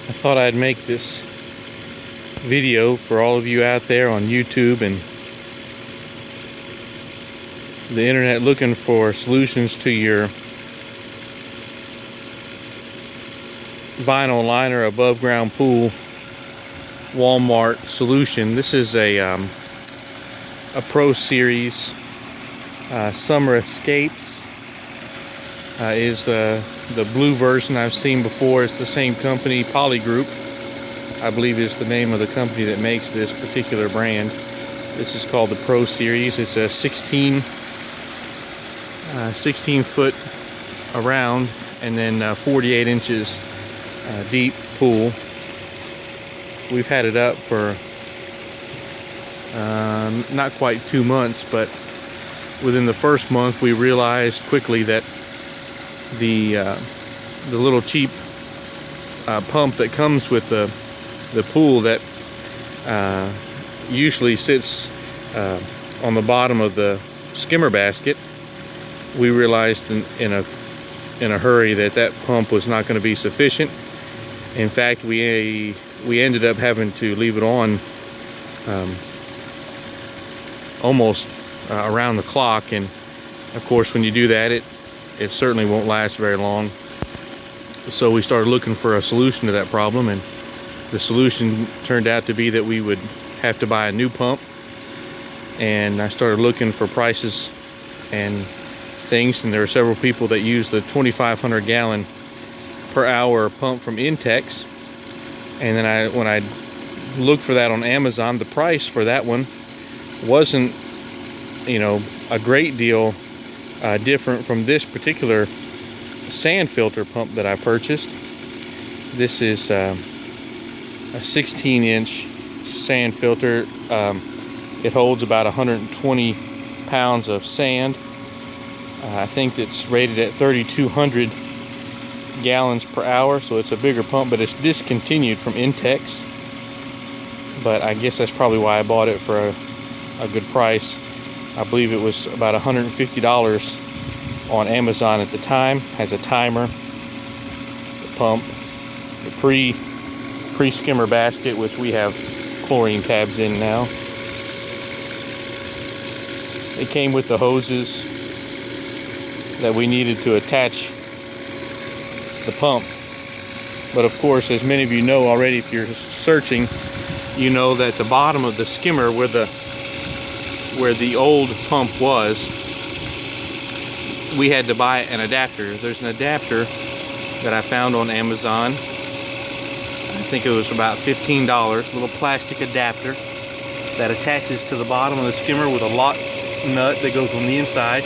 I thought I'd make this video for all of you out there on YouTube and the internet looking for solutions to your vinyl liner above ground pool Walmart solution. This is a Pro Series Summer Escapes is the blue version I've seen before. It's the same company, Poly Group, I believe is the name of the company that makes this particular brand. This is called the Pro Series. It's a 16 foot around and then 48 inches deep pool. We've had it up for not quite 2 months, but within the first month we realized quickly that the little cheap pump that comes with the pool that usually sits on the bottom of the skimmer basket, we realized in a hurry that pump was not going to be sufficient. In fact, we ended up having to leave it on almost around the clock, and of course when you do that it certainly won't last very long. So we started looking for a solution to that problem, and the solution turned out to be that we would have to buy a new pump. And I started looking for prices and things, and there were several people that use the 2,500 gallon per hour pump from Intex. And then when I looked for that on Amazon, the price for that one wasn't, a great deal different from this particular sand filter pump that I purchased. This is a 16-inch sand filter. It holds about 120 pounds of sand. I think it's rated at 3,200 gallons per hour, so it's a bigger pump, but it's discontinued from Intex. But I guess that's probably why I bought it for a good price. I believe it was about $150 on Amazon at the time. Has a timer, the pump, the pre-skimmer basket, which we have chlorine tabs in now. It came with the hoses that we needed to attach the pump. But of course, as many of you know already, if you're searching, you know that the bottom of the skimmer where the old pump was, we had to buy an adapter. There's an adapter that I found on Amazon. I think it was about $15, a little plastic adapter that attaches to the bottom of the skimmer with a lock nut that goes on the inside,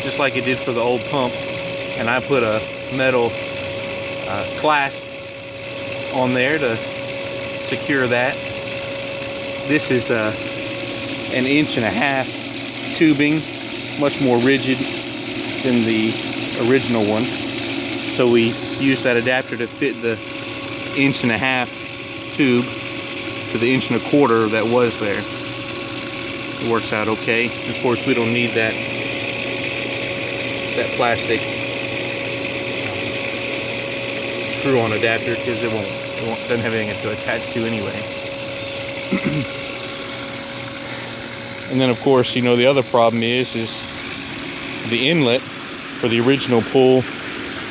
just like it did for the old pump. And I put a metal clasp on there to secure that. This is an 1.5 inch tubing, much more rigid than the original one. So we used that adapter to fit the 1.5 inch tube to the 1.25 inch that was there. It works out okay. Of course, we don't need that plastic screw-on adapter because it doesn't have anything to attach to anyway. And then of course, the other problem is the inlet for the original pool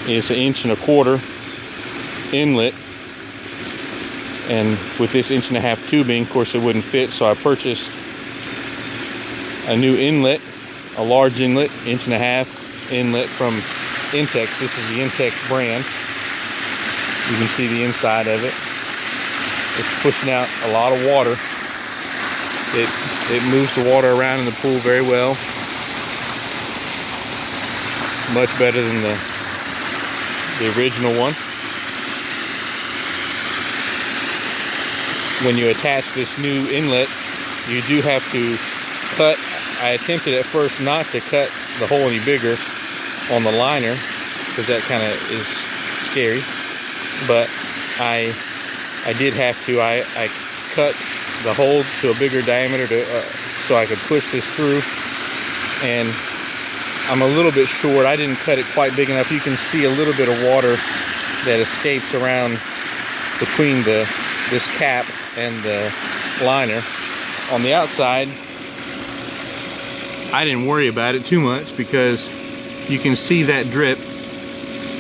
is 1.25 inch inlet, and with this 1.5 inch tubing, of course it wouldn't fit, so I purchased a new inlet, a large inlet, 1.5 inch inlet from Intex. This is the Intex brand. You can see the inside of it. It's pushing out a lot of water. It moves the water around in the pool very well. Much better than the original one. When you attach this new inlet, you do have to cut. I attempted at first not to cut the hole any bigger on the liner because that kind of is scary. But I did have to. I cut the hole to a bigger diameter so I could push this through, and I'm a little bit short. I didn't cut it quite big enough. You can see a little bit of water that escapes around between this cap and the liner. On the outside, I didn't worry about it too much because you can see that drip.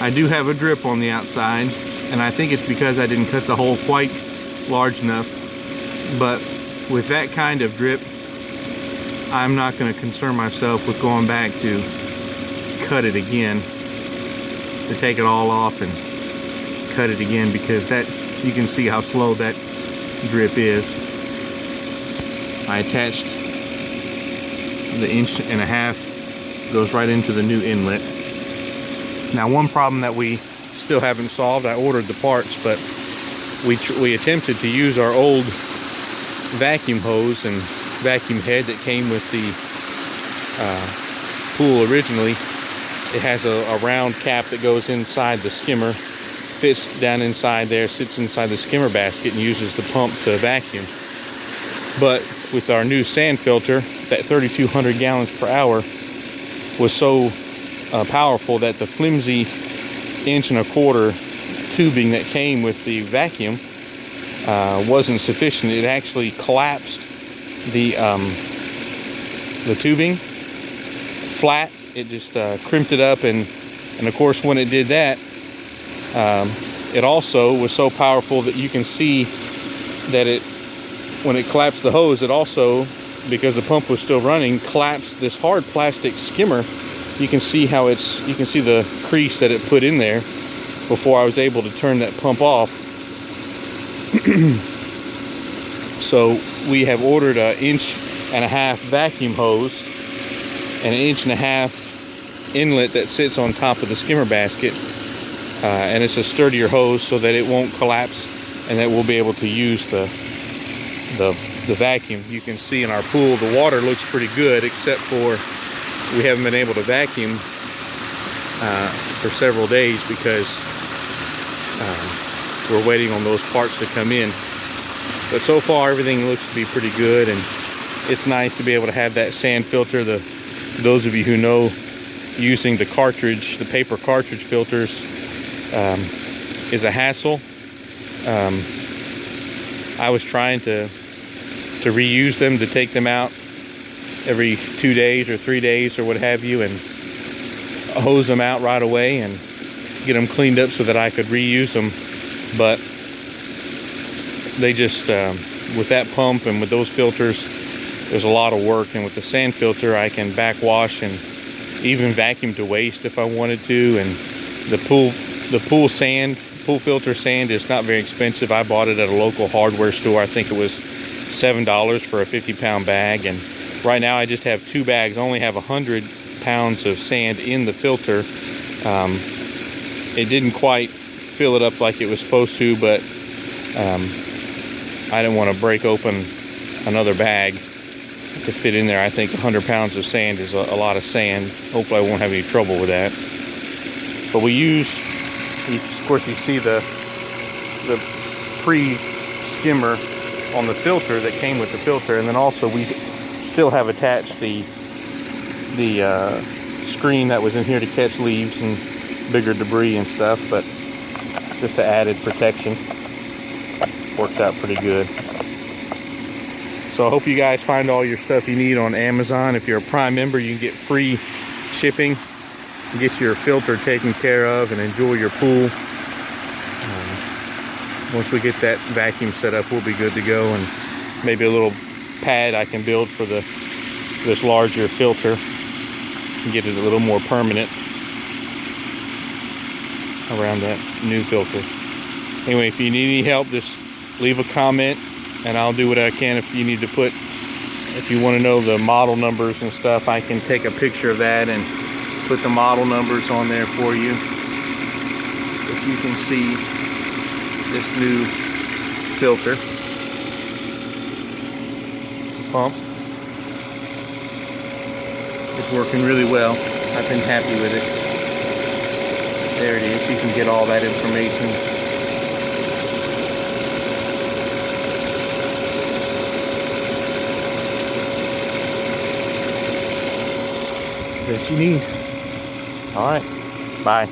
I do have a drip on the outside, and I think it's because I didn't cut the hole quite large enough. But with that kind of drip, I'm not going to concern myself with going back to cut it again, to take it all off and cut it again, because that, you can see how slow that drip is. I attached the 1.5 inch, goes right into the new inlet. Now, one problem that we still haven't solved, I ordered the parts, but we attempted to use our old vacuum hose and vacuum head that came with the pool originally. It has a round cap that goes inside the skimmer, fits down inside there, sits inside the skimmer basket, and uses the pump to vacuum. But with our new sand filter, that 3,200 gallons per hour was so powerful that the flimsy 1.25 inch tubing that came with the vacuum wasn't sufficient. It actually collapsed the tubing flat. It just crimped it up, and of course when it did that, it also was so powerful that you can see that when it collapsed the hose, it also, because the pump was still running, collapsed this hard plastic skimmer. You can see how you can see the crease that it put in there before I was able to turn that pump off. So we have ordered a 1.5 inch vacuum hose and an 1.5 inch inlet that sits on top of the skimmer basket, and it's a sturdier hose so that it won't collapse, and that we'll be able to use the vacuum. You can see in our pool the water looks pretty good, except for we haven't been able to vacuum for several days because we're waiting on those parts to come in. But so far everything looks to be pretty good, and it's nice to be able to have that sand filter. Those of you who know, using the paper cartridge filters is a hassle. I was trying to reuse them, to take them out every 2 days or 3 days or what have you, and hose them out right away and get them cleaned up so that I could reuse them. But they just, with that pump and with those filters, there's a lot of work. And with the sand filter, I can backwash and even vacuum to waste if I wanted to. And the pool filter sand is not very expensive. I bought it at a local hardware store. I think it was $7 for a 50-pound bag. And right now I just have 2 bags. I only have 100 pounds of sand in the filter. It didn't quite fill it up like it was supposed to, but I didn't want to break open another bag to fit in there. I think 100 pounds of sand is a lot of sand. Hopefully I won't have any trouble with that. But we use, of course, you see the pre-skimmer on the filter that came with the filter, and then also we still have attached the screen that was in here to catch leaves and bigger debris and stuff, but just an added protection. Works out pretty good. So I hope you guys find all your stuff you need on Amazon. If you're a Prime member, you can get free shipping, get your filter taken care of, and enjoy your pool. Once we get that vacuum set up, we'll be good to go, and maybe a little pad I can build for this larger filter and get it a little more permanent around that new filter. Anyway, if you need any help, just leave a comment and I'll do what I can. If you need to if you want to know the model numbers and stuff, I can take a picture of that and put the model numbers on there for you. But you can see this new filter. The pump is working really well. I've been happy with it. There it is. You can get all that information. That you need. All right. Bye.